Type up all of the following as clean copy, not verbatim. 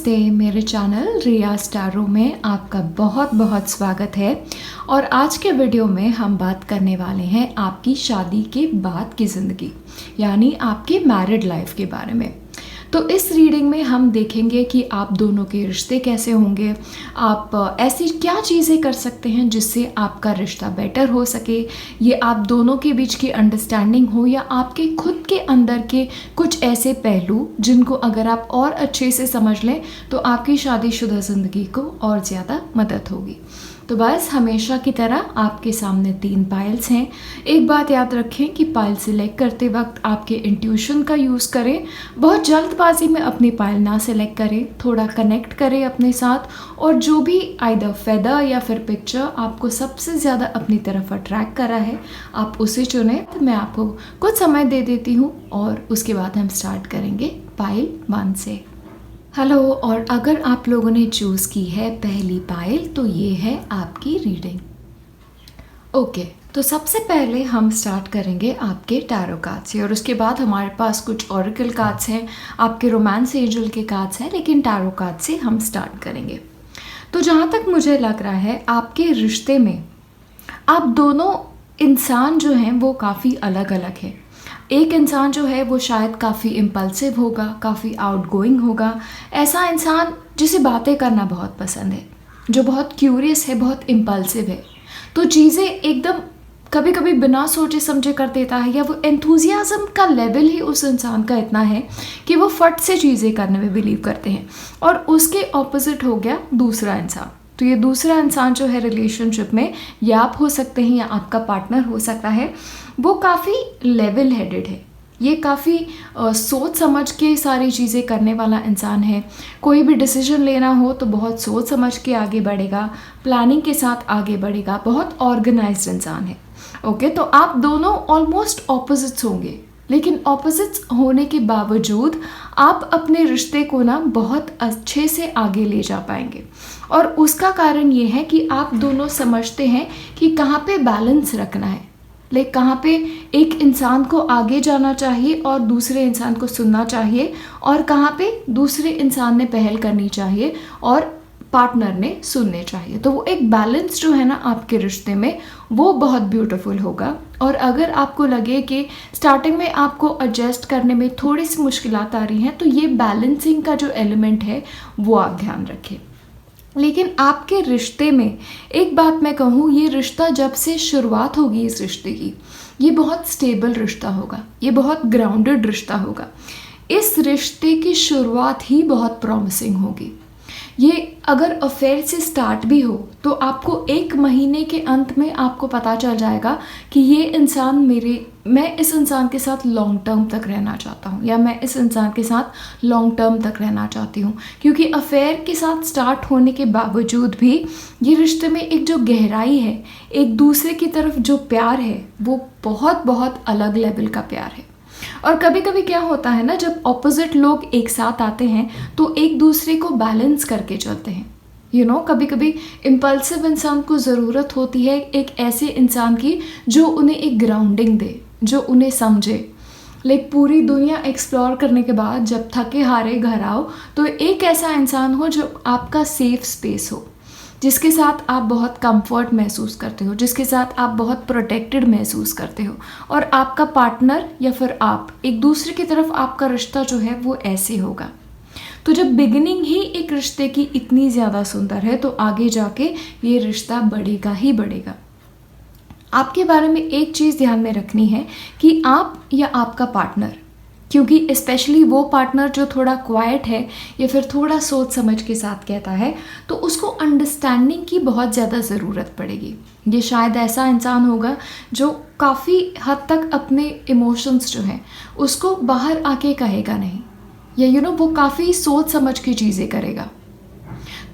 नमस्ते, मेरे चैनल रिया स्टारो में आपका बहुत बहुत स्वागत है। और आज के वीडियो में हम बात करने वाले हैं आपकी शादी के बाद की ज़िंदगी, यानी आपके मैरिड लाइफ के बारे में। तो इस रीडिंग में हम देखेंगे कि आप दोनों के रिश्ते कैसे होंगे, आप ऐसी क्या चीज़ें कर सकते हैं जिससे आपका रिश्ता बेटर हो सके, ये आप दोनों के बीच की अंडरस्टैंडिंग हो या आपके खुद के अंदर के कुछ ऐसे पहलू जिनको अगर आप और अच्छे से समझ लें तो आपकी शादीशुदा ज़िंदगी को और ज़्यादा मदद होगी। तो बस हमेशा की तरह आपके सामने 3 पाइल्स हैं। एक बात याद रखें कि पाइल सिलेक्ट करते वक्त आपके इंट्यूशन का यूज़ करें, बहुत जल्दबाजी में अपनी पाइल ना सिलेक्ट करें, थोड़ा कनेक्ट करें अपने साथ और जो भी आइदर फेदर या फिर पिक्चर आपको सबसे ज़्यादा अपनी तरफ अट्रैक्ट करा है आप उसे चुनें। तो मैं आपको कुछ समय दे देती हूँ और उसके बाद हम स्टार्ट करेंगे पाइल 1 से। हेलो, और अगर आप लोगों ने चूज़ की है पहली पाइल तो ये है आपकी रीडिंग। ओके, तो सबसे पहले हम स्टार्ट करेंगे आपके टैरो कार्ड से और उसके बाद हमारे पास कुछ ऑरेकल कार्ड्स हैं, आपके रोमांस एंजल के कार्ड्स हैं, लेकिन टैरो कार्ड से हम स्टार्ट करेंगे। तो जहाँ तक मुझे लग रहा है आपके रिश्ते में आप दोनों इंसान जो हैं वो काफ़ी अलग अलग हैं। एक इंसान जो है वो शायद काफ़ी इम्पल्सिव होगा, काफ़ी आउटगोइंग होगा, ऐसा इंसान जिसे बातें करना बहुत पसंद है, जो बहुत क्यूरियस है, बहुत इम्पल्सिव है, तो चीज़ें एकदम कभी कभी बिना सोचे समझे कर देता है, या वो एंथुजियाज़म का लेवल ही उस इंसान का इतना है कि वो फट से चीज़ें करने में बिलीव करते हैं। और उसके ऑपोजिट हो गया दूसरा इंसान। तो ये दूसरा इंसान जो है रिलेशनशिप में या आप हो सकते हैं या आपका पार्टनर हो सकता है, वो काफ़ी लेवल हेडेड है, ये काफ़ी सोच समझ के सारी चीज़ें करने वाला इंसान है। कोई भी डिसीजन लेना हो तो बहुत सोच समझ के आगे बढ़ेगा, प्लानिंग के साथ आगे बढ़ेगा, बहुत ऑर्गेनाइज्ड इंसान है। ओके, तो आप दोनों ऑलमोस्ट ऑपोजिट्स होंगे, लेकिन ऑपोजिट्स होने के बावजूद आप अपने रिश्ते को ना बहुत अच्छे से आगे ले जा पाएंगे। और उसका कारण ये है कि आप दोनों समझते हैं कि कहाँ पे बैलेंस रखना है, लाइक कहाँ पे एक इंसान को आगे जाना चाहिए और दूसरे इंसान को सुनना चाहिए, और कहाँ पे दूसरे इंसान ने पहल करनी चाहिए और पार्टनर ने सुनने चाहिए। तो वो एक बैलेंस जो है ना आपके रिश्ते में वो बहुत ब्यूटीफुल होगा। और अगर आपको लगे कि स्टार्टिंग में आपको एडजस्ट करने में थोड़ी सी मुश्किलात आ रही हैं तो ये बैलेंसिंग का जो एलिमेंट है वो आप ध्यान रखें। लेकिन आपके रिश्ते में एक बात मैं कहूँ, ये रिश्ता जब से शुरुआत होगी इस रिश्ते की, ये बहुत स्टेबल रिश्ता होगा, ये बहुत ग्राउंडेड रिश्ता होगा। इस रिश्ते की शुरुआत ही बहुत प्रॉमिसिंग होगी। ये अगर अफेयर से स्टार्ट भी हो तो आपको 1 महीने के अंत में आपको पता चल जाएगा कि ये इंसान मैं इस इंसान के साथ लॉन्ग टर्म तक रहना चाहता हूँ, या मैं इस इंसान के साथ लॉन्ग टर्म तक रहना चाहती हूँ। क्योंकि अफेयर के साथ स्टार्ट होने के बावजूद भी ये रिश्ते में एक जो गहराई है, एक दूसरे की तरफ जो प्यार है, वो बहुत बहुत अलग लेवल का प्यार है। और कभी कभी क्या होता है ना, जब ऑपोजिट लोग एक साथ आते हैं तो एक दूसरे को बैलेंस करके चलते हैं। कभी कभी इम्पल्सिव इंसान को ज़रूरत होती है एक ऐसे इंसान की जो उन्हें एक ग्राउंडिंग दे, जो उन्हें समझे। लाइक पूरी दुनिया एक्सप्लोर करने के बाद जब थके हारे घर आओ तो एक ऐसा इंसान हो जो आपका सेफ स्पेस हो, जिसके साथ आप बहुत कंफर्ट महसूस करते हो, जिसके साथ आप बहुत प्रोटेक्टेड महसूस करते हो। और आपका पार्टनर या फिर आप एक दूसरे की तरफ आपका रिश्ता जो है वो ऐसे होगा। तो जब बिगिनिंग ही एक रिश्ते की इतनी ज़्यादा सुंदर है तो आगे जाके ये रिश्ता बढ़ेगा ही बढ़ेगा। आपके बारे में एक चीज़ ध्यान में रखनी है कि आप या आपका पार्टनर, क्योंकि स्पेशली वो पार्टनर जो थोड़ा क्वाइट है या फिर थोड़ा सोच समझ के साथ कहता है, तो उसको अंडरस्टैंडिंग की बहुत ज़्यादा ज़रूरत पड़ेगी। ये शायद ऐसा इंसान होगा जो काफ़ी हद तक अपने इमोशंस जो हैं उसको बाहर आके कहेगा नहीं, या वो काफ़ी सोच समझ के चीज़ें करेगा।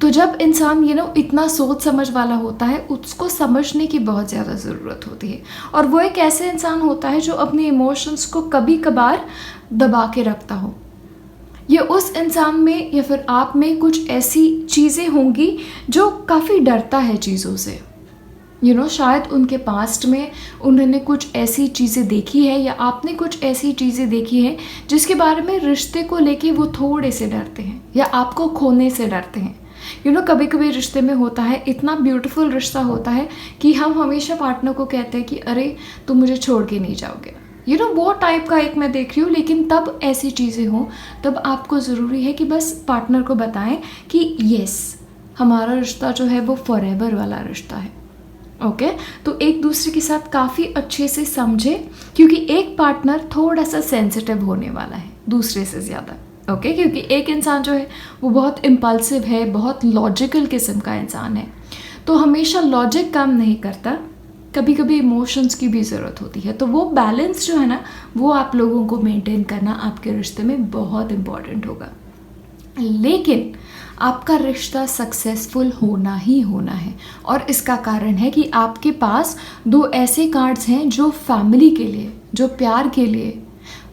तो जब इंसान इतना सोच समझ वाला होता है, उसको समझने की बहुत ज़्यादा ज़रूरत होती है। और वो एक ऐसे इंसान होता है जो अपने इमोशंस को कभी कभार दबा के रखता हो। ये उस इंसान में या फिर आप में कुछ ऐसी चीज़ें होंगी जो काफ़ी डरता है चीज़ों से, शायद उनके पास्ट में उन्होंने कुछ ऐसी चीज़ें देखी है या आपने कुछ ऐसी चीज़ें देखी है जिसके बारे में रिश्ते को लेके वो थोड़े से डरते हैं या आपको खोने से डरते हैं। कभी कभी रिश्ते में होता है, इतना ब्यूटीफुल रिश्ता होता है कि हम हमेशा पार्टनर को कहते हैं कि अरे तुम मुझे छोड़ के नहीं जाओगे। वो टाइप का एक मैं देख रही हूँ। लेकिन तब ऐसी चीज़ें हों तब आपको ज़रूरी है कि बस पार्टनर को बताएं कि यस, हमारा रिश्ता जो है वो फॉरएवर वाला रिश्ता है। ओके, तो एक दूसरे के साथ काफ़ी अच्छे से समझे, क्योंकि एक पार्टनर थोड़ा सा सेंसिटिव होने वाला है दूसरे से ज़्यादा। ओके, क्योंकि एक इंसान जो है वो बहुत इम्पल्सिव है, बहुत लॉजिकल किस्म का इंसान है, तो हमेशा लॉजिक काम नहीं करता, कभी कभी इमोशंस की भी ज़रूरत होती है। तो वो बैलेंस जो है ना, वो आप लोगों को मेंटेन करना आपके रिश्ते में बहुत इम्पॉर्टेंट होगा। लेकिन आपका रिश्ता सक्सेसफुल होना ही होना है, और इसका कारण है कि आपके पास 2 ऐसे कार्ड्स हैं जो फैमिली के लिए, जो प्यार के लिए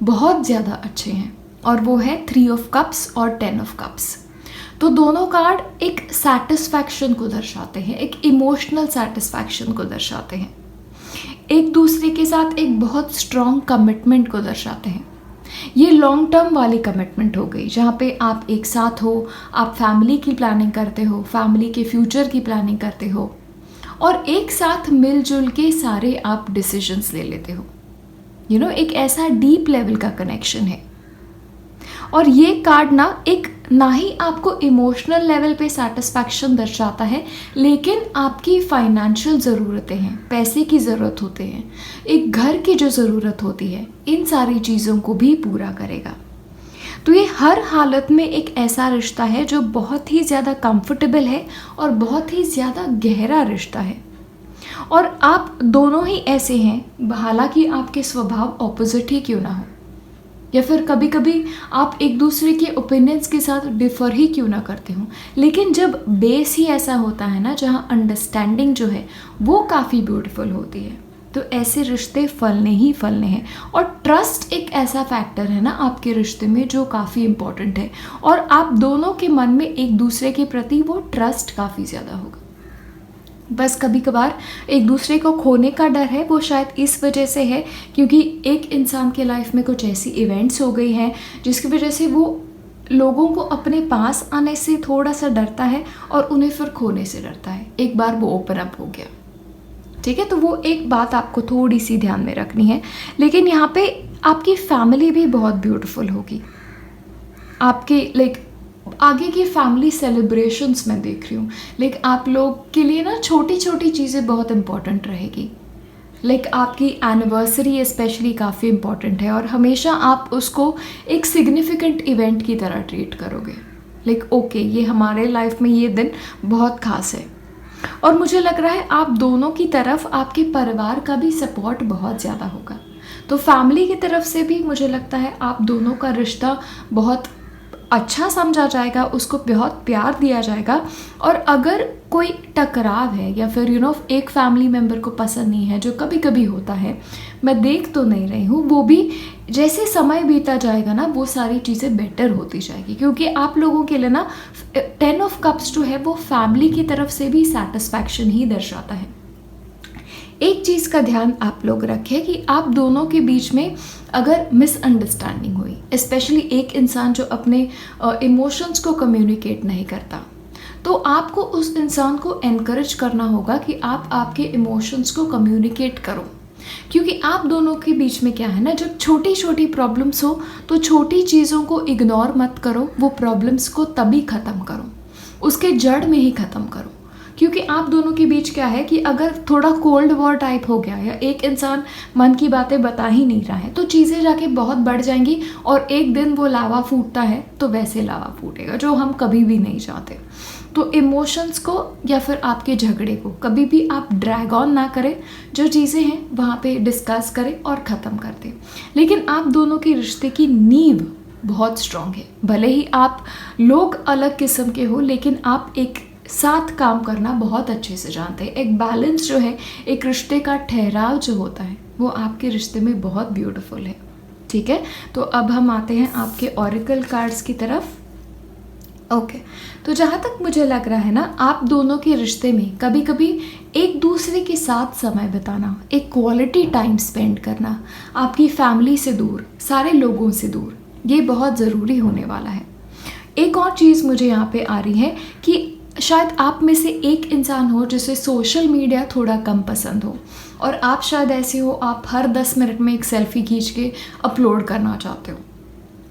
बहुत ज़्यादा अच्छे हैं, और वो है 3 ऑफ कप्स और 10 ऑफ कप्स। तो दोनों कार्ड एक सेटिस्फैक्शन को दर्शाते हैं, एक इमोशनल सेटिस्फैक्शन को दर्शाते हैं, एक दूसरे के साथ एक बहुत स्ट्रॉन्ग कमिटमेंट को दर्शाते हैं। ये लॉन्ग टर्म वाली कमिटमेंट हो गई, जहाँ पे आप एक साथ हो, आप फैमिली की प्लानिंग करते हो, फैमिली के फ्यूचर की प्लानिंग करते हो, और एक साथ मिलजुल के सारे आप डिसीजंस ले लेते हो। एक ऐसा डीप लेवल का कनेक्शन है। और ये कार्ड ना ही आपको इमोशनल लेवल पे सेटिस्फैक्शन दर्शाता है, लेकिन आपकी फाइनेंशियल ज़रूरतें हैं, पैसे की ज़रूरत होते हैं, एक घर की जो ज़रूरत होती है, इन सारी चीज़ों को भी पूरा करेगा। तो ये हर हालत में एक ऐसा रिश्ता है जो बहुत ही ज़्यादा कंफर्टेबल है और बहुत ही ज़्यादा गहरा रिश्ता है। और आप दोनों ही ऐसे हैं, हालांकि आपके स्वभाव ऑपोजिट ही क्यों ना हो, या फिर कभी कभी आप एक दूसरे के ओपिनियंस के साथ डिफ़र ही क्यों ना करते हो, लेकिन जब बेस ही ऐसा होता है ना, जहाँ अंडरस्टैंडिंग जो है वो काफ़ी ब्यूटीफुल होती है, तो ऐसे रिश्ते फलने ही फलने हैं। और ट्रस्ट एक ऐसा फैक्टर है ना आपके रिश्ते में जो काफ़ी इम्पोर्टेंट है, और आप दोनों के मन में एक दूसरे के प्रति वो ट्रस्ट काफ़ी ज़्यादा होगा। बस कभी कभार एक दूसरे को खोने का डर है, वो शायद इस वजह से है क्योंकि एक इंसान के लाइफ में कुछ ऐसी इवेंट्स हो गई हैं जिसकी वजह से वो लोगों को अपने पास आने से थोड़ा सा डरता है और उन्हें फिर खोने से डरता है। एक बार वो ओपन अप हो गया, ठीक है, तो वो एक बात आपको थोड़ी सी ध्यान में रखनी है। लेकिन यहाँ पे आपकी फैमिली भी बहुत ब्यूटीफुल होगी। आपके आगे की फैमिली सेलिब्रेशंस मैं देख रही हूँ, आप लोग के लिए ना छोटी छोटी चीज़ें बहुत इंपॉर्टेंट रहेगी। आपकी एनिवर्सरी स्पेशली काफ़ी इम्पॉर्टेंट है, और हमेशा आप उसको एक सिग्निफिकेंट इवेंट की तरह ट्रीट करोगे। ओके, ये हमारे लाइफ में ये दिन बहुत खास है। और मुझे लग रहा है आप दोनों की तरफ आपके परिवार का भी सपोर्ट बहुत ज़्यादा होगा। तो फैमिली की तरफ से भी मुझे लगता है आप दोनों का रिश्ता बहुत अच्छा समझा जाएगा, उसको बहुत प्यार दिया जाएगा। और अगर कोई टकराव है या फिर एक फैमिली मेम्बर को पसंद नहीं है, जो कभी कभी होता है, मैं देख तो नहीं रही हूँ, वो भी जैसे समय बीता जाएगा ना वो सारी चीज़ें बेटर होती जाएगी, क्योंकि आप लोगों के लिए ना 10 ऑफ कप्स जो है वो फैमिली की तरफ से भी सेटिस्फैक्शन ही दर्शाता है। एक चीज़ का ध्यान आप लोग रखें कि आप दोनों के बीच में अगर मिसअंडरस्टैंडिंग हुई, स्पेशली एक इंसान जो अपने इमोशंस को कम्युनिकेट नहीं करता, तो आपको उस इंसान को एनकरेज करना होगा कि आप आपके इमोशंस को कम्युनिकेट करो। क्योंकि आप दोनों के बीच में क्या है ना, जब छोटी छोटी प्रॉब्लम्स हो तो छोटी चीज़ों को इग्नोर मत करो, वो प्रॉब्लम्स को तभी ख़त्म करो, उसके जड़ में ही ख़त्म करो। क्योंकि आप दोनों के बीच क्या है कि अगर थोड़ा कोल्ड वॉर टाइप हो गया या एक इंसान मन की बातें बता ही नहीं रहा है, तो चीज़ें जाके बहुत बढ़ जाएंगी, और एक दिन वो लावा फूटता है तो वैसे लावा फूटेगा, जो हम कभी भी नहीं चाहते। तो इमोशंस को या फिर आपके झगड़े को कभी भी आप ड्रैग ऑन ना करें, जो चीज़ें हैं वहाँ पे डिस्कस करें और ख़त्म कर दें। लेकिन आप दोनों के रिश्ते की नींव बहुत स्ट्रॉन्ग है। भले ही आप लोग अलग किस्म के हो, लेकिन आप एक साथ काम करना बहुत अच्छे से जानते हैं। एक बैलेंस जो है, एक रिश्ते का ठहराव जो होता है, वो आपके रिश्ते में बहुत ब्यूटीफुल है। ठीक है, तो अब हम आते हैं आपके ऑरिकल कार्ड्स की तरफ। ओके, तो जहाँ तक मुझे लग रहा है ना, आप दोनों के रिश्ते में कभी कभी एक दूसरे के साथ समय बिताना, एक क्वालिटी टाइम स्पेंड करना, आपकी फैमिली से दूर, सारे लोगों से दूर, ये बहुत ज़रूरी होने वाला है। एक और चीज़ मुझे यहाँ पे आ रही है कि शायद आप में से एक इंसान हो जिसे सोशल मीडिया थोड़ा कम पसंद हो, और आप शायद ऐसे हो, आप हर 10 मिनट में एक सेल्फ़ी खींच के अपलोड करना चाहते हो।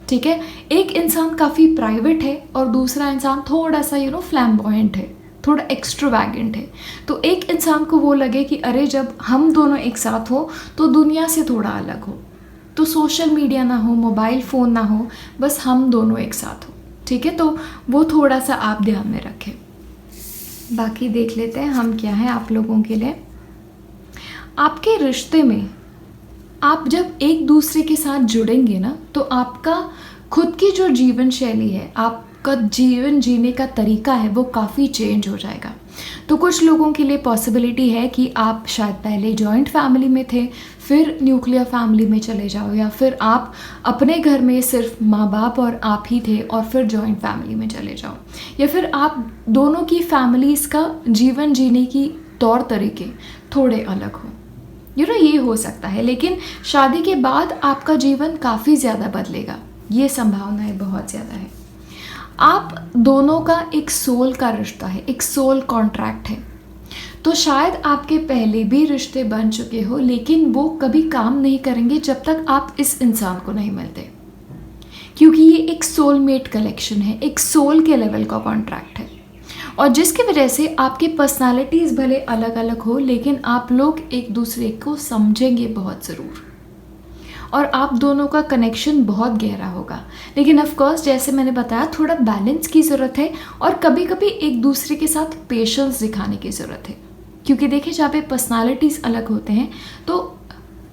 ठीक है, एक इंसान काफ़ी प्राइवेट है और दूसरा इंसान थोड़ा सा फ्लैम्बॉयंट है, थोड़ा एक्स्ट्रावैगेंट है। तो एक इंसान को वो लगे कि अरे जब हम दोनों एक साथ हो तो दुनिया से थोड़ा अलग हो, तो सोशल मीडिया ना हो, मोबाइल फ़ोन ना हो, बस हम दोनों एक साथ हो। ठीक है, तो वो थोड़ा सा आप ध्यान में रखें। बाकी देख लेते हैं हम क्या है आप लोगों के लिए। आपके रिश्ते में आप जब एक दूसरे के साथ जुड़ेंगे ना, तो आपका खुद की जो जीवन शैली है, आपका जीवन जीने का तरीका है, वो काफ़ी चेंज हो जाएगा। तो कुछ लोगों के लिए पॉसिबिलिटी है कि आप शायद पहले जॉइंट फैमिली में थे, फिर न्यूक्लियर फैमिली में चले जाओ, या फिर आप अपने घर में सिर्फ माँ बाप और आप ही थे और फिर जॉइंट फैमिली में चले जाओ, या फिर आप दोनों की फैमिलीज़ का जीवन जीने की तौर तरीके थोड़े अलग हो। ये हो सकता है, लेकिन शादी के बाद आपका जीवन काफ़ी ज़्यादा बदलेगा, ये संभावनाएं बहुत ज़्यादा है। आप दोनों का एक सोल का रिश्ता है, एक सोल कॉन्ट्रैक्ट है। तो शायद आपके पहले भी रिश्ते बन चुके हो, लेकिन वो कभी काम नहीं करेंगे जब तक आप इस इंसान को नहीं मिलते, क्योंकि ये एक सोलमेट कलेक्शन है, एक सोल के लेवल का कॉन्ट्रैक्ट है, और जिसकी वजह से आपकी पर्सनालिटीज़ भले अलग अलग हो, लेकिन आप लोग एक दूसरे को समझेंगे बहुत ज़रूर, और आप दोनों का कनेक्शन बहुत गहरा होगा। लेकिन ऑफ कोर्स जैसे मैंने बताया, थोड़ा बैलेंस की ज़रूरत है, और कभी कभी एक दूसरे के साथ पेशेंस दिखाने की ज़रूरत है, क्योंकि देखिए जहाँ पे पर्सनालिटीज़ अलग होते हैं तो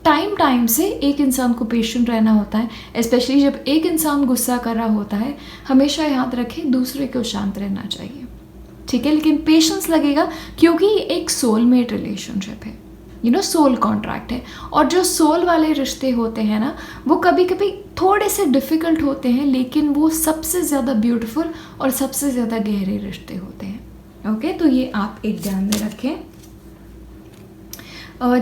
टाइम से एक इंसान को पेशेंट रहना होता है। स्पेशली जब एक इंसान गुस्सा कर रहा होता है, हमेशा याद रखें दूसरे को शांत रहना चाहिए। ठीक है, लेकिन पेशेंस लगेगा, क्योंकि ये एक सोलमेट रिलेशनशिप है, सोल कॉन्ट्रैक्ट है। और जो सोल वाले रिश्ते होते हैं ना, वो कभी कभी थोड़े से डिफ़िकल्ट होते हैं, लेकिन वो सबसे ज़्यादा ब्यूटीफुल और सबसे ज़्यादा गहरे रिश्ते होते हैं। ओके, तो ये आप एक ध्यान में रखें।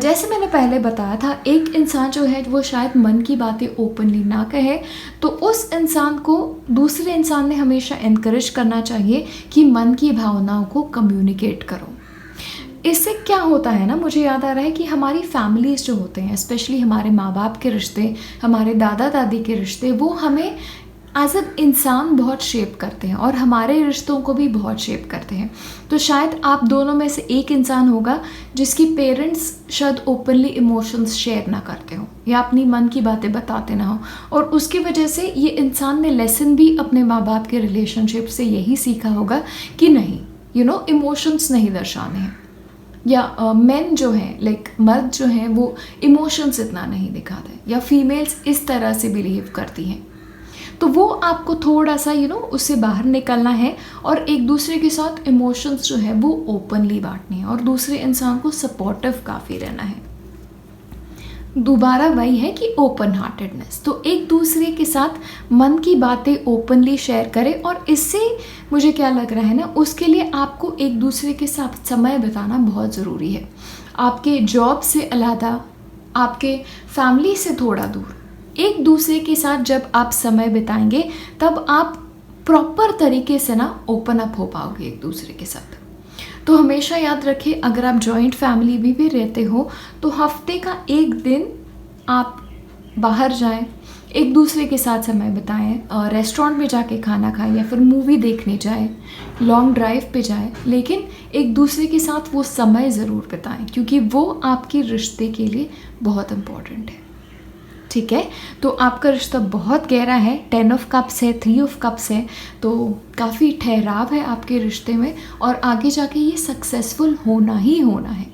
जैसे मैंने पहले बताया था, एक इंसान जो है वो शायद मन की बातें ओपनली ना कहे, तो उस इंसान को दूसरे इंसान ने हमेशा इनकरेज करना चाहिए कि मन की भावनाओं को कम्युनिकेट करो। इससे क्या होता है ना, मुझे याद आ रहा है कि हमारी फैमिलीज़ जो होते हैं, स्पेशली हमारे माँ बाप के रिश्ते, हमारे दादा दादी के रिश्ते, वो हमें एज एन इंसान बहुत शेप करते हैं, और हमारे रिश्तों को भी बहुत शेप करते हैं। तो शायद आप दोनों में से एक इंसान होगा जिसकी पेरेंट्स शायद ओपनली इमोशंस शेयर ना करते हो, या अपनी मन की बातें बताते ना हो, और उसकी वजह से ये इंसान ने लेसन भी अपने माँ बाप के रिलेशनशिप से यही सीखा होगा कि नहीं, इमोशंस नहीं दर्शाने हैं, या मेन जो हैं, लाइक मर्द जो हैं, वो इमोशंस इतना नहीं दिखाते, या फीमेल्स इस तरह से बिलीव करती हैं। तो वो आपको थोड़ा सा उससे बाहर निकलना है, और एक दूसरे के साथ इमोशंस जो है वो ओपनली बांटने हैं, और दूसरे इंसान को सपोर्टिव काफ़ी रहना है। दोबारा वही है कि ओपन हार्टेडनेस, तो एक दूसरे के साथ मन की बातें ओपनली शेयर करें, और इससे मुझे क्या लग रहा है ना, उसके लिए आपको एक दूसरे के साथ समय बिताना बहुत ज़रूरी है। आपके जॉब से अलग, आपके फैमिली से थोड़ा दूर, एक दूसरे के साथ जब आप समय बिताएंगे, तब आप प्रॉपर तरीके से ओपन अप हो पाओगे एक दूसरे के साथ। तो हमेशा याद रखें, अगर आप जॉइंट फैमिली में भी रहते हो, तो हफ्ते का एक दिन आप बाहर जाएं, एक दूसरे के साथ समय बिताएं, रेस्टोरेंट में जाके खाना खाएं, या फिर मूवी देखने जाएं, लॉन्ग ड्राइव पे जाएं, लेकिन एक दूसरे के साथ वो समय ज़रूर बिताएं, क्योंकि वो आपके रिश्ते के लिए बहुत इम्पोर्टेंट है। ठीक है, तो आपका रिश्ता बहुत गहरा है, 10 ऑफ कप्स है, 3 ऑफ कप्स है, तो काफ़ी ठहराव है आपके रिश्ते में, और आगे जाके ये सक्सेसफुल होना ही होना है।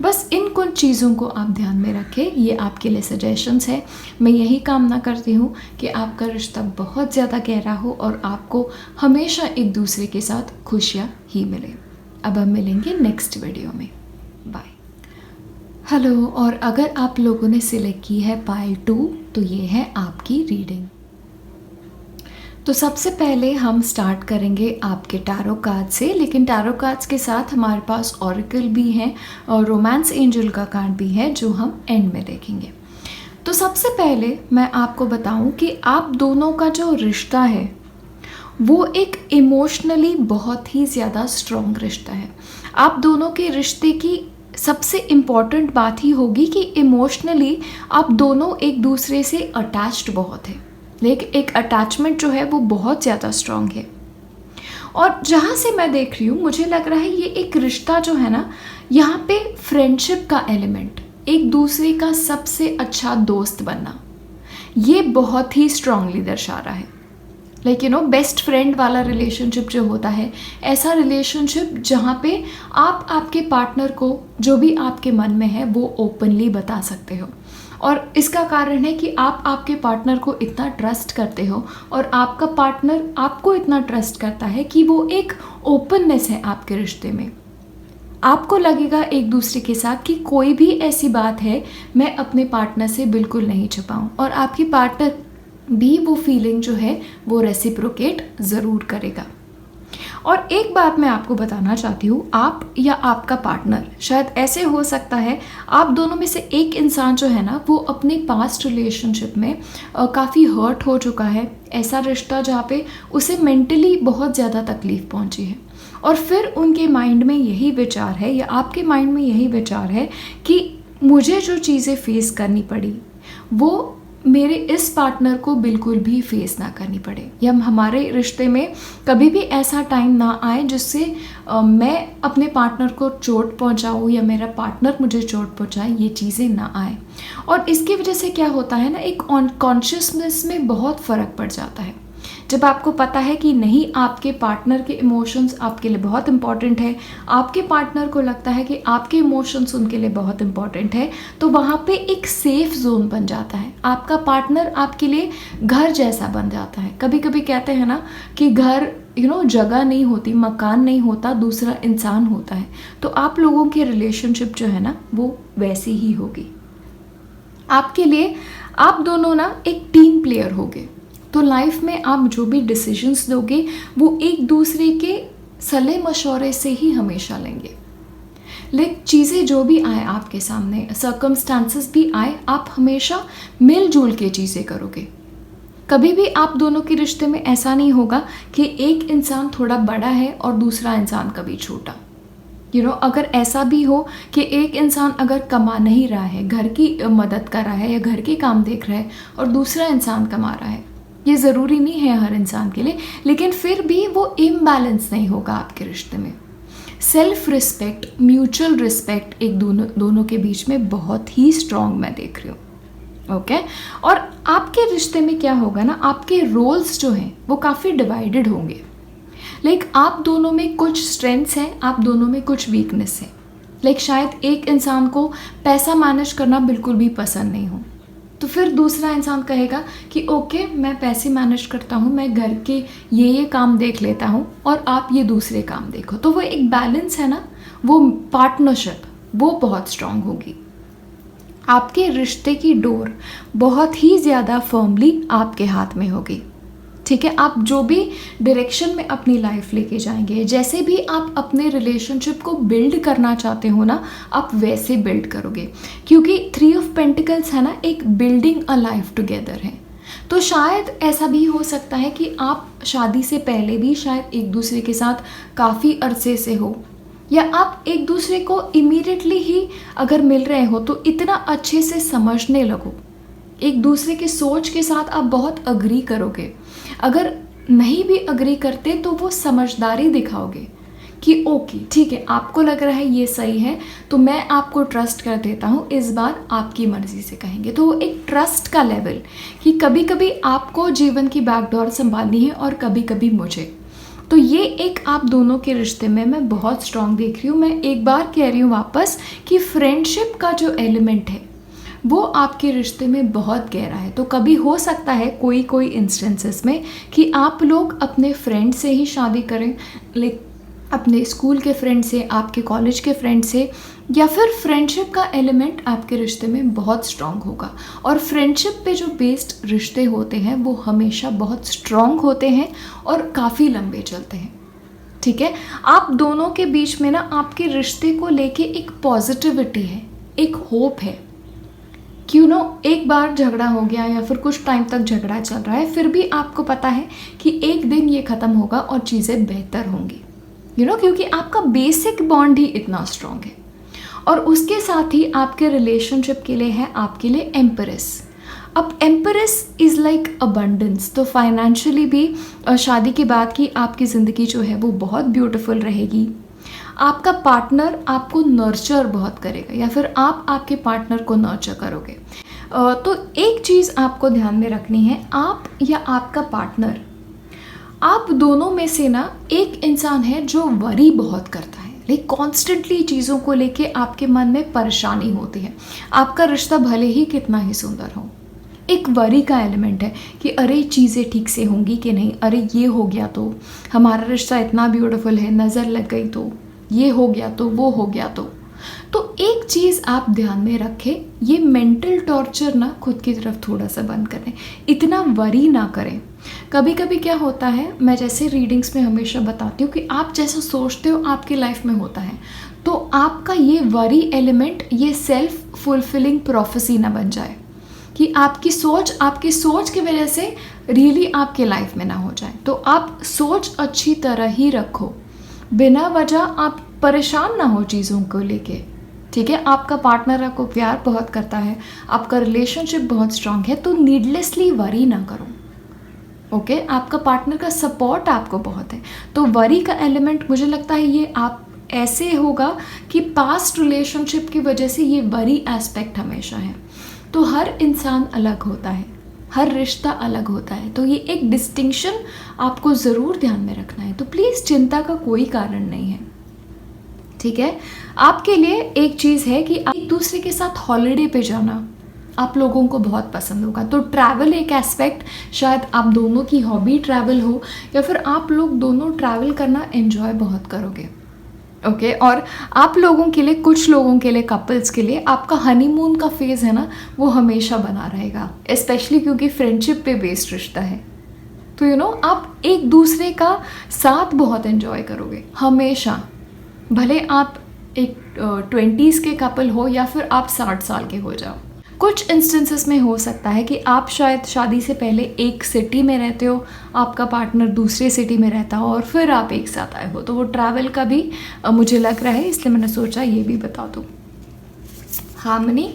बस इन कुछ चीज़ों को आप ध्यान में रखें, ये आपके लिए सजेशंस है। मैं यही कामना करती हूँ कि आपका रिश्ता बहुत ज़्यादा गहरा हो, और आपको हमेशा एक दूसरे के साथ खुशियाँ ही मिले। अब हम मिलेंगे नेक्स्ट वीडियो में, बाय। हेलो, और अगर आप लोगों ने सिलेक्ट की है पाइल 2, तो ये है आपकी रीडिंग। तो सबसे पहले हम स्टार्ट करेंगे आपके टैरो कार्ड से, लेकिन टैरो कार्ड्स के साथ हमारे पास ऑरेकल भी हैं और रोमांस एंजल का कार्ड भी है जो हम एंड में देखेंगे। तो सबसे पहले मैं आपको बताऊं कि आप दोनों का जो रिश्ता है वो एक इमोशनली बहुत ही ज़्यादा स्ट्रॉन्ग रिश्ता है। आप दोनों के रिश्ते की सबसे इम्पॉर्टेंट बात ही होगी कि इमोशनली आप दोनों एक दूसरे से अटैच्ड बहुत है, लेकिन एक अटैचमेंट जो है वो बहुत ज़्यादा स्ट्रॉन्ग है। और जहाँ से मैं देख रही हूँ मुझे लग रहा है ये एक रिश्ता जो है ना, यहाँ पे फ्रेंडशिप का एलिमेंट, एक दूसरे का सबसे अच्छा दोस्त बनना, ये बहुत ही स्ट्रांगली दर्शा रहा है। लाइक बेस्ट फ्रेंड वाला रिलेशनशिप जो होता है, ऐसा रिलेशनशिप जहाँ पे आप आपके पार्टनर को जो भी आपके मन में है वो ओपनली बता सकते हो। और इसका कारण है कि आप आपके पार्टनर को इतना ट्रस्ट करते हो और आपका पार्टनर आपको इतना ट्रस्ट करता है कि वो एक ओपननेस है आपके रिश्ते में। आपको लगेगा एक दूसरे के साथ कि कोई भी ऐसी बात है मैं अपने पार्टनर से बिल्कुल नहीं छुपाऊं, और आपकी पार्टनर भी वो फीलिंग जो है वो रेसिप्रोकेट ज़रूर करेगा। और एक बात मैं आपको बताना चाहती हूँ, आप या आपका पार्टनर, शायद ऐसे हो सकता है आप दोनों में से एक इंसान जो है ना वो अपने पास्ट रिलेशनशिप में काफ़ी हर्ट हो चुका है, ऐसा रिश्ता जहाँ पे उसे मेंटली बहुत ज़्यादा तकलीफ़ पहुँची है, और फिर उनके माइंड में यही विचार है या आपके माइंड में यही विचार है कि मुझे जो चीज़ें फेस करनी पड़ी वो मेरे इस पार्टनर को बिल्कुल भी फेस ना करनी पड़े, या हमारे रिश्ते में कभी भी ऐसा टाइम ना आए जिससे मैं अपने पार्टनर को चोट पहुंचाऊं या मेरा पार्टनर मुझे चोट पहुंचाए, ये चीज़ें ना आए। और इसकी वजह से क्या होता है ना, एक कॉन्शियसनेस में बहुत फ़र्क पड़ जाता है। जब आपको पता है कि नहीं, आपके पार्टनर के इमोशंस आपके लिए बहुत इंपॉर्टेंट है, आपके पार्टनर को लगता है कि आपके इमोशंस उनके लिए बहुत इंपॉर्टेंट है, तो वहाँ पे एक सेफ जोन बन जाता है। आपका पार्टनर आपके लिए घर जैसा बन जाता है। कभी कभी कहते हैं ना कि घर जगह नहीं होती, मकान नहीं होता, दूसरा इंसान होता है। तो आप लोगों की रिलेशनशिप जो है ना वो वैसी ही होगी। आपके लिए आप दोनों ना एक टीम प्लेयर होगे, तो लाइफ में आप जो भी डिसीजंस दोगे वो एक दूसरे के सलाह मशवरे से ही हमेशा लेंगे। लेकिन चीज़ें जो भी आए आपके सामने, सर्कमस्टांसेस भी आए, आप हमेशा मिलजुल के चीज़ें करोगे। कभी भी आप दोनों के रिश्ते में ऐसा नहीं होगा कि एक इंसान थोड़ा बड़ा है और दूसरा इंसान कभी छोटा। अगर ऐसा भी हो कि एक इंसान अगर कमा नहीं रहा है, घर की मदद कर रहा है या घर के काम देख रहा है, और दूसरा इंसान कमा रहा है, ये ज़रूरी नहीं है हर इंसान के लिए, लेकिन फिर भी वो इम्बैलेंस नहीं होगा आपके रिश्ते में। सेल्फ रिस्पेक्ट, म्यूचुअल रिस्पेक्ट एक दोनों के बीच में बहुत ही स्ट्रॉन्ग मैं देख रही हूँ। ओके, और आपके रिश्ते में क्या होगा ना, आपके रोल्स जो हैं वो काफ़ी डिवाइडेड होंगे। लाइक आप दोनों में कुछ स्ट्रेंथ्स हैं, आप दोनों में कुछ वीकनेस है। लाइक शायद एक इंसान को पैसा मैनेज करना बिल्कुल भी पसंद नहीं हो, तो फिर दूसरा इंसान कहेगा कि ओके मैं पैसे मैनेज करता हूँ, मैं घर के ये काम देख लेता हूँ और आप ये दूसरे काम देखो। तो वो एक बैलेंस है ना, वो पार्टनरशिप वो बहुत स्ट्रांग होगी। आपके रिश्ते की डोर बहुत ही ज़्यादा फर्मली आपके हाथ में होगी। ठीक है, आप जो भी डायरेक्शन में अपनी लाइफ लेके जाएंगे, जैसे भी आप अपने रिलेशनशिप को बिल्ड करना चाहते हो ना, आप वैसे बिल्ड करोगे, क्योंकि 3 ऑफ पेंटिकल्स है ना, एक बिल्डिंग अ लाइफ टुगेदर है। तो शायद ऐसा भी हो सकता है कि आप शादी से पहले भी शायद एक दूसरे के साथ काफ़ी अरसे से हो, या आप एक दूसरे को इमीडिएटली ही अगर मिल रहे हो तो इतना अच्छे से समझने लगो, एक दूसरे की सोच के साथ आप बहुत अग्री करोगे। अगर नहीं भी अग्री करते तो वो समझदारी दिखाओगे कि ओके ठीक है, आपको लग रहा है ये सही है तो मैं आपको ट्रस्ट कर देता हूँ, इस बार आपकी मर्ज़ी से कहेंगे। तो वो एक ट्रस्ट का लेवल कि कभी कभी आपको जीवन की बैकडोर संभालनी है और कभी कभी मुझे। तो ये एक आप दोनों के रिश्ते में मैं बहुत स्ट्रांग देख रही हूँ। मैं एक बार कह रही हूँ वापस कि फ्रेंडशिप का जो एलिमेंट है वो आपके रिश्ते में बहुत गहरा है। तो कभी हो सकता है कोई इंस्टेंसेस में कि आप लोग अपने फ्रेंड से ही शादी करें, अपने स्कूल के फ्रेंड से, आपके कॉलेज के फ्रेंड से, या फिर फ्रेंडशिप का एलिमेंट आपके रिश्ते में बहुत स्ट्रॉन्ग होगा। और फ्रेंडशिप पे जो बेस्ड रिश्ते होते हैं वो हमेशा बहुत स्ट्रॉन्ग होते हैं और काफ़ी लंबे चलते हैं। ठीक है, आप दोनों के बीच में ना आपके रिश्ते को लेके एक पॉजिटिविटी है, एक होप है। क्यों नो एक बार झगड़ा हो गया या फिर कुछ टाइम तक झगड़ा चल रहा है, फिर भी आपको पता है कि एक दिन ये ख़त्म होगा और चीज़ें बेहतर होंगी। क्योंकि आपका बेसिक बॉन्ड ही इतना स्ट्रॉन्ग है। और उसके साथ ही आपके रिलेशनशिप के लिए है आपके लिए एम्परेस। अब एम्परेस इज़ लाइक अबंडेंस, तो फाइनेंशियली भी शादी के बाद की आपकी ज़िंदगी जो है वो बहुत ब्यूटीफुल रहेगी। आपका पार्टनर आपको नर्चर बहुत करेगा या फिर आप आपके पार्टनर को नर्चर करोगे। तो एक चीज़ आपको ध्यान में रखनी है, आप या आपका पार्टनर, आप दोनों में से ना एक इंसान है जो वरी बहुत करता है, लाइक कॉन्स्टेंटली चीज़ों को लेके आपके मन में परेशानी होती है। आपका रिश्ता भले ही कितना ही सुंदर हो, एक वरी का एलिमेंट है कि अरे चीज़ें ठीक से होंगी कि नहीं, अरे ये हो गया तो, हमारा रिश्ता इतना ब्यूटीफुल है, नज़र लग गई तो, ये हो गया तो, वो हो गया तो एक चीज़ आप ध्यान में रखें, ये मेंटल टॉर्चर ना खुद की तरफ थोड़ा सा बंद करें, इतना वरी ना करें। कभी कभी क्या होता है, मैं जैसे रीडिंग्स में हमेशा बताती हूँ कि आप जैसा सोचते हो आपकी लाइफ में होता है, तो आपका ये वरी एलिमेंट ये सेल्फ फुलफिलिंग प्रोफेसी ना बन जाए कि आपकी सोच की वजह से रियली आपके लाइफ में ना हो जाए। तो आप सोच अच्छी तरह ही रखो, बिना वजह आप परेशान ना हो चीज़ों को लेके। ठीक है, आपका पार्टनर आपको प्यार बहुत करता है, आपका रिलेशनशिप बहुत स्ट्रांग है, तो नीडलेसली वरी ना करो। ओके, आपका पार्टनर का सपोर्ट आपको बहुत है, तो वरी का एलिमेंट मुझे लगता है ये आप ऐसे होगा कि पास्ट रिलेशनशिप की वजह से ये वरी एस्पेक्ट हमेशा है। तो हर इंसान अलग होता है, हर रिश्ता अलग होता है, तो ये एक डिस्टिंक्शन आपको ज़रूर ध्यान में रखना है। तो प्लीज़ चिंता का कोई कारण नहीं है। ठीक है, आपके लिए एक चीज़ है कि एक दूसरे के साथ हॉलिडे पे जाना आप लोगों को बहुत पसंद होगा। तो ट्रैवल एक एस्पेक्ट, शायद आप दोनों की हॉबी ट्रैवल हो या फिर आप लोग दोनों ट्रैवल करना एंजॉय बहुत करोगे। ओके, और आप लोगों के लिए, कुछ लोगों के लिए, कपल्स के लिए आपका हनीमून का फेज़ है ना वो हमेशा बना रहेगा, स्पेशली क्योंकि फ्रेंडशिप पे बेस्ड रिश्ता है। तो आप एक दूसरे का साथ बहुत एंजॉय करोगे हमेशा, भले आप एक 20s के कपल हो या फिर आप 60 साल के हो जाओ। कुछ इंस्टेंसेस में हो सकता है कि आप शायद शादी से पहले एक सिटी में रहते हो, आपका पार्टनर दूसरे सिटी में रहता हो और फिर आप एक साथ आए हो, तो वो ट्रैवल का भी मुझे लग रहा है, इसलिए मैंने सोचा ये भी बता दूँ। हार्मनी,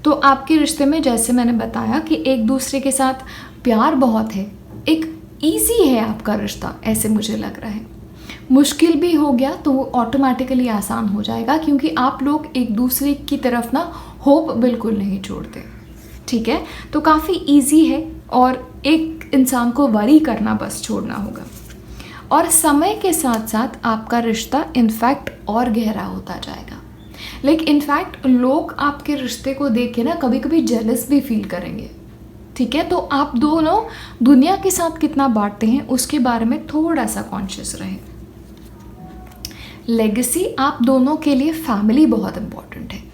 तो आपके रिश्ते में जैसे मैंने बताया कि एक दूसरे के साथ प्यार बहुत है, एक ईजी है आपका रिश्ता, ऐसे मुझे लग रहा है। मुश्किल भी हो गया तो वो ऑटोमेटिकली आसान हो जाएगा, क्योंकि आप लोग एक दूसरे की तरफ ना होप बिल्कुल नहीं छोड़ते। ठीक है, तो काफ़ी इजी है और एक इंसान को वरी करना बस छोड़ना होगा। और समय के साथ साथ आपका रिश्ता इनफैक्ट और गहरा होता जाएगा। लेकिन इनफैक्ट लोग आपके रिश्ते को देख के ना कभी कभी जेलस भी फील करेंगे। ठीक है, तो आप दोनों दुनिया के साथ कितना बांटते हैं उसके बारे में थोड़ा सा कॉन्शियस रहें। लेगेसी, आप दोनों के लिए फैमिली बहुत इम्पॉर्टेंट है।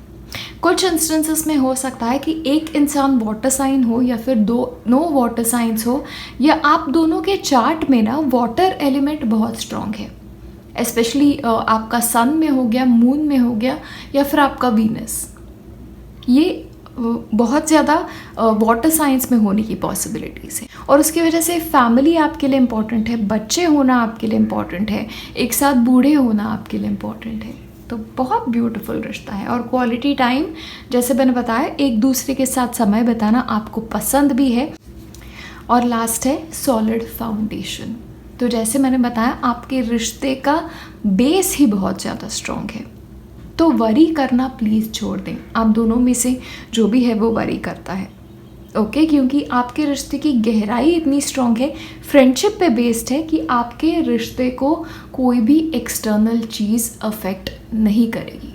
कुछ इंस्टेंसेस में हो सकता है कि एक इंसान वाटर साइन हो या फिर नो वाटर साइंस हो, या आप दोनों के चार्ट में ना वाटर एलिमेंट बहुत स्ट्रॉन्ग है, स्पेशली आपका सन में हो गया, मून में हो गया, या फिर आपका वीनस, ये बहुत ज़्यादा वाटर साइंस में होने की पॉसिबिलिटीज़ है। और उसकी वजह से फैमिली आपके लिए इम्पॉर्टेंट है, बच्चे होना आपके लिए इम्पॉर्टेंट है, एक साथ बूढ़े होना आपके लिए इम्पॉर्टेंट है। तो बहुत ब्यूटीफुल रिश्ता है। और क्वालिटी टाइम, जैसे मैंने बताया, एक दूसरे के साथ समय बिताना आपको पसंद भी है। और लास्ट है सॉलिड फाउंडेशन। तो जैसे मैंने बताया आपके रिश्ते का बेस ही बहुत ज़्यादा स्ट्रॉन्ग है, तो वरी करना प्लीज़ छोड़ दें। आप दोनों में से जो भी है वो वरी करता है, ओके, क्योंकि आपके रिश्ते की गहराई इतनी स्ट्रॉन्ग है, फ्रेंडशिप पे बेस्ड है कि आपके रिश्ते को कोई भी एक्सटर्नल चीज़ अफेक्ट नहीं करेगी।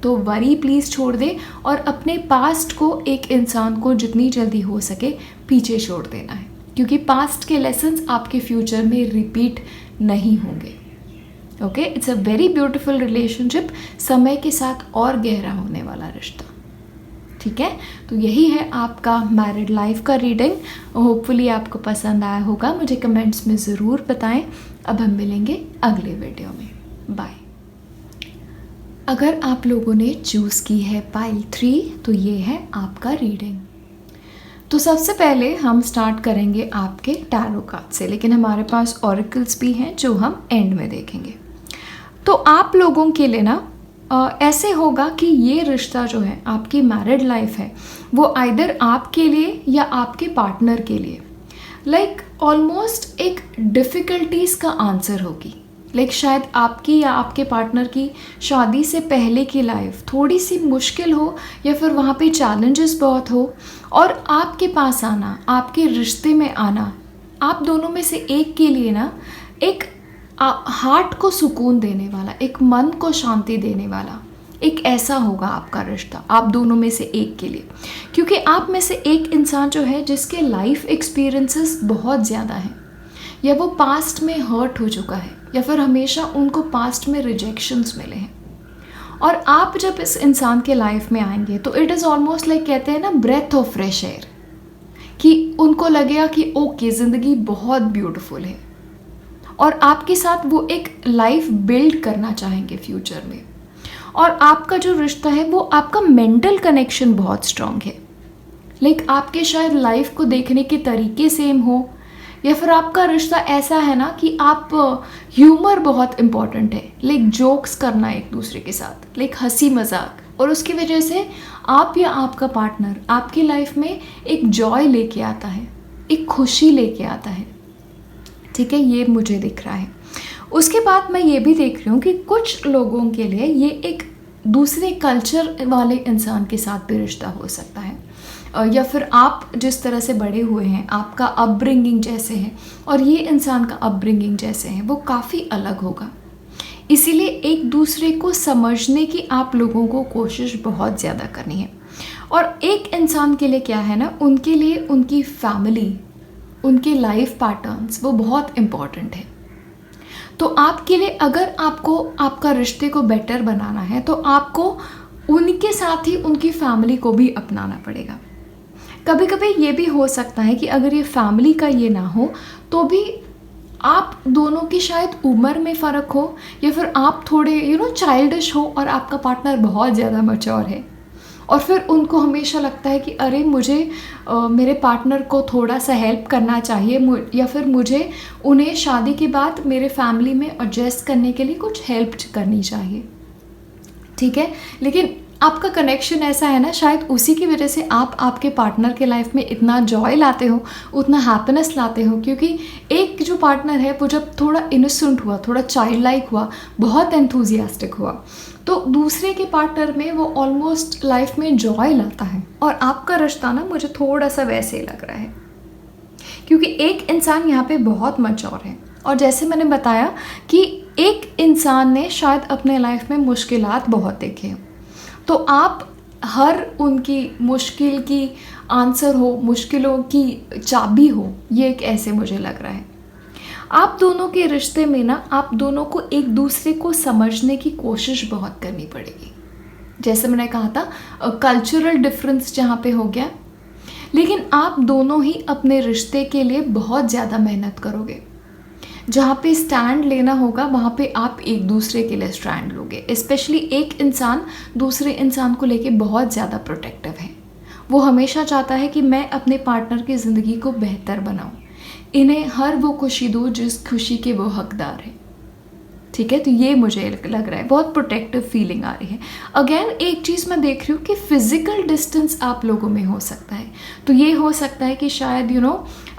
तो वरी प्लीज़ छोड़ दें और अपने पास्ट को, एक इंसान को जितनी जल्दी हो सके पीछे छोड़ देना है, क्योंकि पास्ट के लेसन्स आपके फ्यूचर में रिपीट नहीं होंगे। Okay, it's a very beautiful relationship, समय के साथ और गहरा होने वाला रिश्ता। ठीक है, तो यही है आपका मैरिड लाइफ का रीडिंग। होपफुली आपको पसंद आया होगा, मुझे कमेंट्स में ज़रूर बताएं। अब हम मिलेंगे अगले वीडियो में। बाय। अगर आप लोगों ने चूज़ की है पाइल 3 तो ये है आपका रीडिंग। तो सबसे पहले हम स्टार्ट करेंगे आपके टैरो कार्ड से, लेकिन हमारे पास ऑरिकल्स भी हैं जो हम एंड में देखेंगे। तो आप लोगों के लिए ना ऐसे होगा कि ये रिश्ता जो है, आपकी मैरिड लाइफ है, वो आइदर आपके लिए या आपके पार्टनर के लिए लाइक ऑलमोस्ट एक डिफ़िकल्टीज़ का आंसर होगी। लाइक शायद आपकी या आपके पार्टनर की शादी से पहले की लाइफ थोड़ी सी मुश्किल हो, या फिर वहाँ पे चैलेंजेस बहुत हो, और आपके पास आना, आपके रिश्ते में आना, आप दोनों में से एक के लिए ना एक हार्ट को सुकून देने वाला, एक मन को शांति देने वाला, एक ऐसा होगा आपका रिश्ता आप दोनों में से एक के लिए। क्योंकि आप में से एक इंसान जो है जिसके लाइफ एक्सपीरियंसेस बहुत ज़्यादा हैं, या वो पास्ट में हर्ट हो चुका है, या फिर हमेशा उनको पास्ट में रिजेक्शंस मिले हैं, और आप जब इस इंसान के लाइफ में आएंगे तो इट इज़ ऑलमोस्ट लाइक, कहते हैं ना, ब्रेथ ऑफ फ्रेश एयर, कि उनको लगेगा कि ओके, ज़िंदगी बहुत ब्यूटीफुल है, और आपके साथ वो एक लाइफ बिल्ड करना चाहेंगे फ्यूचर में। और आपका जो रिश्ता है वो आपका मेंटल कनेक्शन बहुत स्ट्रांग है। लाइक आपके शायद लाइफ को देखने के तरीके सेम हो, या फिर आपका रिश्ता ऐसा है ना कि आप ह्यूमर बहुत इम्पॉर्टेंट है, लाइक जोक्स करना एक दूसरे के साथ, लाइक हंसी मजाक, और उसकी वजह से आप या आपका पार्टनर आपकी लाइफ में एक जॉय लेके आता है, एक खुशी लेके आता है। ठीक है, ये मुझे दिख रहा है। उसके बाद मैं ये भी देख रही हूँ कि कुछ लोगों के लिए ये एक दूसरे कल्चर वाले इंसान के साथ भी रिश्ता हो सकता है, या फिर आप जिस तरह से बड़े हुए हैं, आपका अपब्रिंगिंग जैसे है और ये इंसान का अपब्रिंगिंग जैसे है, वो काफ़ी अलग होगा। इसीलिए एक दूसरे को समझने की आप लोगों को कोशिश बहुत ज़्यादा करनी है। और एक इंसान के लिए क्या है ना, उनके लिए उनकी फैमिली, उनके लाइफ पैटर्न्स वो बहुत इम्पॉर्टेंट है। तो आपके लिए अगर आपको आपका रिश्ते को बेटर बनाना है तो आपको उनके साथ ही उनकी फैमिली को भी अपनाना पड़ेगा। कभी कभी ये भी हो सकता है कि अगर ये फैमिली का ये ना हो तो भी आप दोनों की शायद उम्र में फ़र्क हो, या फिर आप थोड़े चाइल्डिश हो और आपका पार्टनर बहुत ज़्यादा मैच्योर है, और फिर उनको हमेशा लगता है कि अरे मुझे मेरे पार्टनर को थोड़ा सा हेल्प करना चाहिए, या फिर मुझे उन्हें शादी के बाद मेरे फैमिली में एडजस्ट करने के लिए कुछ हेल्प करनी चाहिए। ठीक है, लेकिन आपका कनेक्शन ऐसा है ना, शायद उसी की वजह से आप आपके पार्टनर के लाइफ में इतना जॉय लाते हो, उतना हैप्पीनेस लाते हो, क्योंकि एक जो पार्टनर है वो जब थोड़ा इनोसेंट हुआ, थोड़ा चाइल्ड लाइक हुआ, बहुत एंथुजियास्टिक हुआ, तो दूसरे के पार्टनर में वो ऑलमोस्ट लाइफ में जॉय लाता है। और आपका रिश्ता ना मुझे थोड़ा सा वैसे ही लग रहा है, क्योंकि एक इंसान यहाँ पे बहुत मैच्योर है, और जैसे मैंने बताया कि एक इंसान ने शायद अपने लाइफ में मुश्किलात बहुत देखे हैं, तो आप हर उनकी मुश्किल की आंसर हो, मुश्किलों की चाबी हो, ये एक ऐसे मुझे लग रहा है। आप दोनों के रिश्ते में ना आप दोनों को एक दूसरे को समझने की कोशिश बहुत करनी पड़ेगी। जैसे मैंने कहा था कल्चरल डिफरेंस जहाँ पे हो गया, लेकिन आप दोनों ही अपने रिश्ते के लिए बहुत ज़्यादा मेहनत करोगे। जहाँ पे स्टैंड लेना होगा वहाँ पे आप एक दूसरे के लिए स्टैंड लोगे। स्पेशली एक इंसान दूसरे इंसान को लेके बहुत ज़्यादा प्रोटेक्टिव है, वो हमेशा चाहता है कि मैं अपने पार्टनर की ज़िंदगी को बेहतर बनाऊँ, इन्हें हर वो खुशी दो जिस खुशी के वो हकदार हैं। ठीक है, तो ये मुझे लग रहा है बहुत प्रोटेक्टिव फीलिंग आ रही है। अगेन एक चीज़ मैं देख रही हूँ कि फिज़िकल डिस्टेंस आप लोगों में हो सकता है। तो ये हो सकता है कि शायद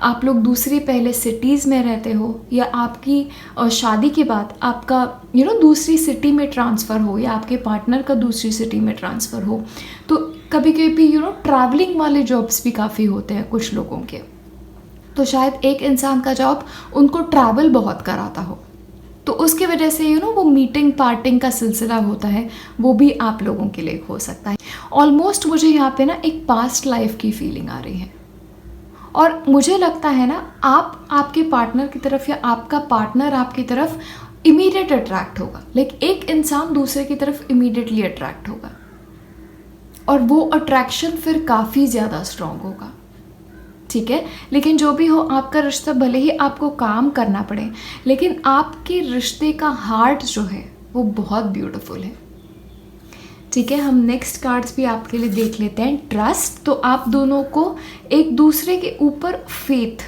आप लोग दूसरी पहले सिटीज़ में रहते हो, या आपकी शादी के बाद आपका दूसरी सिटी में ट्रांसफ़र हो, या आपके पार्टनर का दूसरी सिटी में ट्रांसफ़र हो। तो कभी कभी ट्रैवलिंग वाले जॉब्स भी काफ़ी होते हैं कुछ लोगों के, तो शायद एक इंसान का जॉब उनको ट्रैवल बहुत कराता हो, तो उसकी वजह से वो मीटिंग पार्टिंग का सिलसिला होता है, वो भी आप लोगों के लिए हो सकता है। ऑलमोस्ट मुझे यहाँ पे ना एक पास्ट लाइफ की फीलिंग आ रही है, और मुझे लगता है ना आप आपके पार्टनर की तरफ या आपका पार्टनर आपकी तरफ इमीडिएट अट्रैक्ट होगा, लेकिन एक इंसान दूसरे की तरफ इमीडिएटली अट्रैक्ट होगा और वो अट्रैक्शन फिर काफ़ी ज़्यादा स्ट्रॉन्ग होगा, ठीक है। लेकिन जो भी हो, आपका रिश्ता भले ही आपको काम करना पड़े, लेकिन आपके रिश्ते का हार्ट जो है वो बहुत ब्यूटीफुल है, ठीक है। हम नेक्स्ट कार्ड्स भी आपके लिए देख लेते हैं। ट्रस्ट, तो आप दोनों को एक दूसरे के ऊपर फेथ,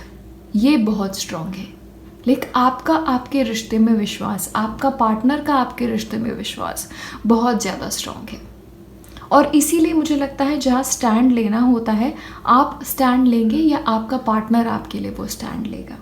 ये बहुत स्ट्रॉन्ग है। लेकिन आपका आपके रिश्ते में विश्वास, आपका पार्टनर का आपके रिश्ते में विश्वास बहुत ज़्यादा स्ट्रॉन्ग है। और इसीलिए मुझे लगता है जहाँ स्टैंड लेना होता है, आप स्टैंड लेंगे या आपका पार्टनर आपके लिए वो स्टैंड लेगा।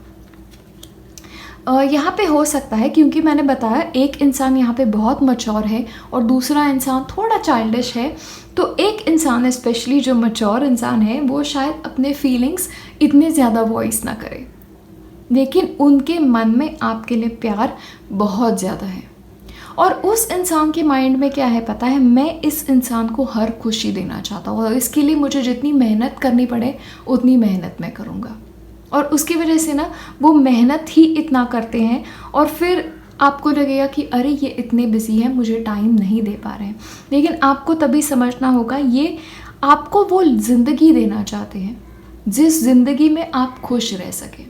यहाँ पे हो सकता है, क्योंकि मैंने बताया एक इंसान यहाँ पे बहुत मैच्योर है और दूसरा इंसान थोड़ा चाइल्डिश है, तो एक इंसान स्पेशली जो मैच्योर इंसान है वो शायद अपने फीलिंग्स इतने ज़्यादा वॉइस ना करे, लेकिन उनके मन में आपके लिए प्यार बहुत ज़्यादा है। और उस इंसान के माइंड में क्या है पता है, मैं इस इंसान को हर खुशी देना चाहता हूँ और इसके लिए मुझे जितनी मेहनत करनी पड़े उतनी मेहनत मैं करूँगा। और उसकी वजह से ना वो मेहनत ही इतना करते हैं और फिर आपको लगेगा कि अरे ये इतने बिजी हैं, मुझे टाइम नहीं दे पा रहे हैं, लेकिन आपको तभी समझना होगा ये आपको वो ज़िंदगी देना चाहते हैं जिस ज़िंदगी में आप खुश रह सकें,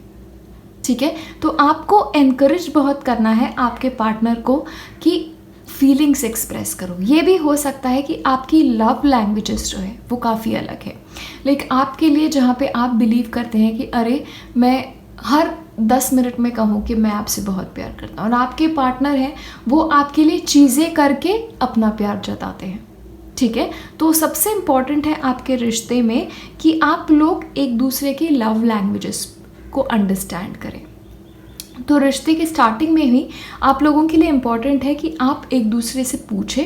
ठीक है। तो आपको एनकरेज बहुत करना है आपके पार्टनर को कि फीलिंग्स एक्सप्रेस करो। ये भी हो सकता है कि आपकी लव लैंग्वेजेस जो है वो काफ़ी अलग है, लेकिन आपके लिए जहाँ पे आप बिलीव करते हैं कि अरे मैं हर 10 मिनट में कहूँ कि मैं आपसे बहुत प्यार करता हूँ, और आपके पार्टनर हैं वो आपके लिए चीज़ें करके अपना प्यार जताते हैं, ठीक है। तो सबसे इम्पॉर्टेंट है आपके रिश्ते में कि आप लोग एक दूसरे की लव लैंग्वेजेस को अंडरस्टैंड करें। तो रिश्ते की स्टार्टिंग में ही आप लोगों के लिए इम्पॉर्टेंट है कि आप एक दूसरे से पूछें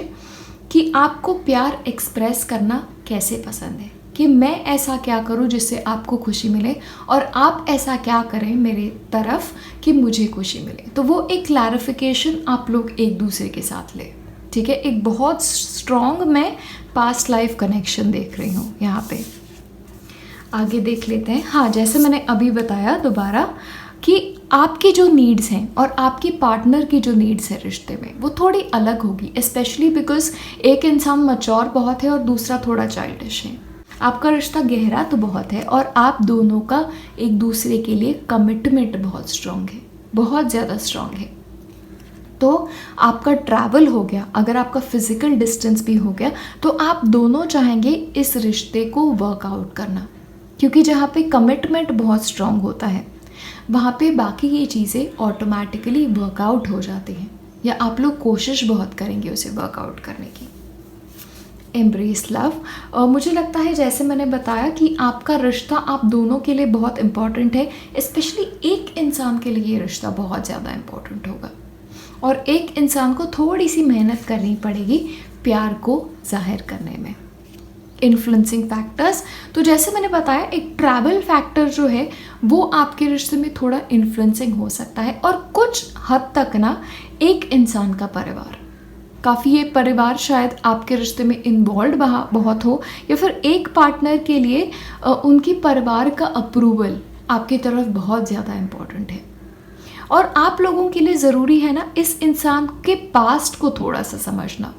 कि आपको प्यार एक्सप्रेस करना कैसे पसंद है, कि मैं ऐसा क्या करूं जिससे आपको खुशी मिले और आप ऐसा क्या करें मेरे तरफ कि मुझे खुशी मिले। तो वो एक क्लैरिफिकेशन आप लोग एक दूसरे के साथ लें, ठीक है। एक बहुत स्ट्रॉन्ग मैं पास्ट लाइफ कनेक्शन देख रही हूँ यहाँ पे। आगे देख लेते हैं। हाँ, जैसे मैंने अभी बताया दोबारा कि आपकी जो नीड्स हैं और आपकी पार्टनर की जो नीड्स है रिश्ते में वो थोड़ी अलग होगी, स्पेशली बिकॉज एक इंसान मैच्योर बहुत है और दूसरा थोड़ा चाइल्डिश है। आपका रिश्ता गहरा तो बहुत है और आप दोनों का एक दूसरे के लिए कमिटमेंट बहुत स्ट्रॉन्ग है, बहुत ज़्यादा स्ट्रॉन्ग है। तो आपका ट्रैवल हो गया, अगर आपका फिज़िकल डिस्टेंस भी हो गया, तो आप दोनों चाहेंगे इस रिश्ते को वर्कआउट करना, क्योंकि जहाँ पे कमिटमेंट बहुत स्ट्रॉन्ग होता है वहाँ पे बाकी ये चीज़ें ऑटोमेटिकली वर्कआउट हो जाती हैं, या आप लोग कोशिश बहुत करेंगे उसे वर्कआउट करने की। एम्ब्रेस लव, मुझे लगता है जैसे मैंने बताया कि आपका रिश्ता आप दोनों के लिए बहुत इम्पॉर्टेंट है, स्पेशली एक इंसान के लिए ये रिश्ता बहुत ज़्यादा इम्पॉर्टेंट होगा और एक इंसान को थोड़ी सी मेहनत करनी पड़ेगी प्यार को जाहिर करने में। इन्फ्लुएंसिंग फैक्टर्स, तो जैसे मैंने बताया एक ट्रैवल फैक्टर जो है वो आपके रिश्ते में थोड़ा इन्फ्लुएंसिंग हो सकता है, और कुछ हद तक ना एक इंसान का परिवार, काफ़ी ये परिवार शायद आपके रिश्ते में इन्वॉल्व बहुत हो, या फिर एक पार्टनर के लिए उनकी परिवार का अप्रूवल आपकी तरफ बहुत ज़्यादा इम्पॉर्टेंट है। और आप लोगों के लिए ज़रूरी है ना इस इंसान के पास्ट को थोड़ा सा समझना,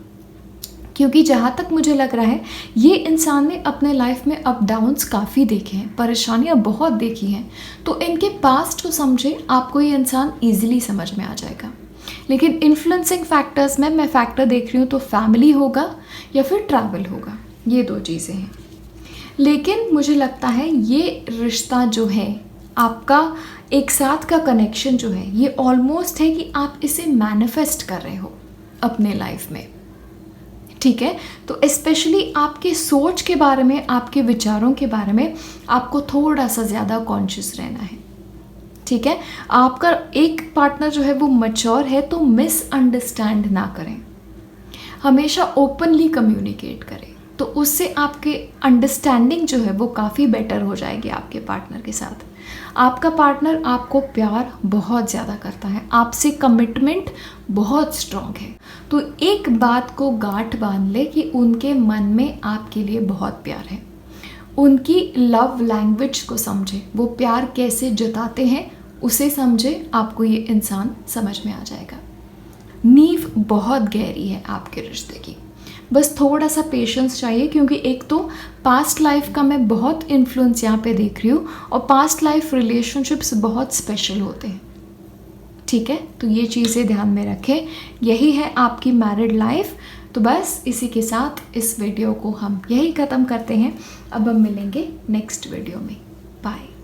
क्योंकि जहाँ तक मुझे लग रहा है ये इंसान ने अपने लाइफ में अप डाउन्स काफ़ी देखे हैं, परेशानियाँ बहुत देखी हैं, तो इनके पास्ट को समझे, आपको ये इंसान ईजिली समझ में आ जाएगा। लेकिन इन्फ्लुएंसिंग फैक्टर्स में मैं फैक्टर देख रही हूँ तो फैमिली होगा या फिर ट्रैवल होगा, ये दो चीज़ें हैं। लेकिन मुझे लगता है ये रिश्ता जो है आपका एक साथ का कनेक्शन जो है ये ऑलमोस्ट है कि आप इसे मैनिफेस्ट कर रहे हो अपने लाइफ में, ठीक है। तो स्पेशली आपके सोच के बारे में, आपके विचारों के बारे में आपको थोड़ा सा ज़्यादा कॉन्शियस रहना है, ठीक है। आपका एक पार्टनर जो है वो मैच्योर है तो मिसअंडरस्टैंड ना करें, हमेशा ओपनली कम्युनिकेट करें, तो उससे आपके अंडरस्टैंडिंग जो है वो काफ़ी बेटर हो जाएगी आपके पार्टनर के साथ। आपका पार्टनर आपको प्यार बहुत ज़्यादा करता है, आपसे कमिटमेंट बहुत स्ट्रॉन्ग है, तो एक बात को गांठ बांध ले कि उनके मन में आपके लिए बहुत प्यार है। उनकी लव लैंग्वेज को समझे, वो प्यार कैसे जताते हैं उसे समझे, आपको ये इंसान समझ में आ जाएगा। नींव बहुत गहरी है आपके रिश्ते की। बस थोड़ा सा पेशेंस चाहिए, क्योंकि एक तो पास्ट लाइफ का मैं बहुत इन्फ्लुएंस यहाँ पे देख रही हूँ, और पास्ट लाइफ रिलेशनशिप्स बहुत स्पेशल होते हैं। ठीक है, तो ये चीज़ें ध्यान में रखें। यही है आपकी मैरिड लाइफ। तो बस इसी के साथ इस वीडियो को हम यही ख़त्म करते हैं। अब हम मिलेंगे नेक्स्ट वीडियो में। बाय।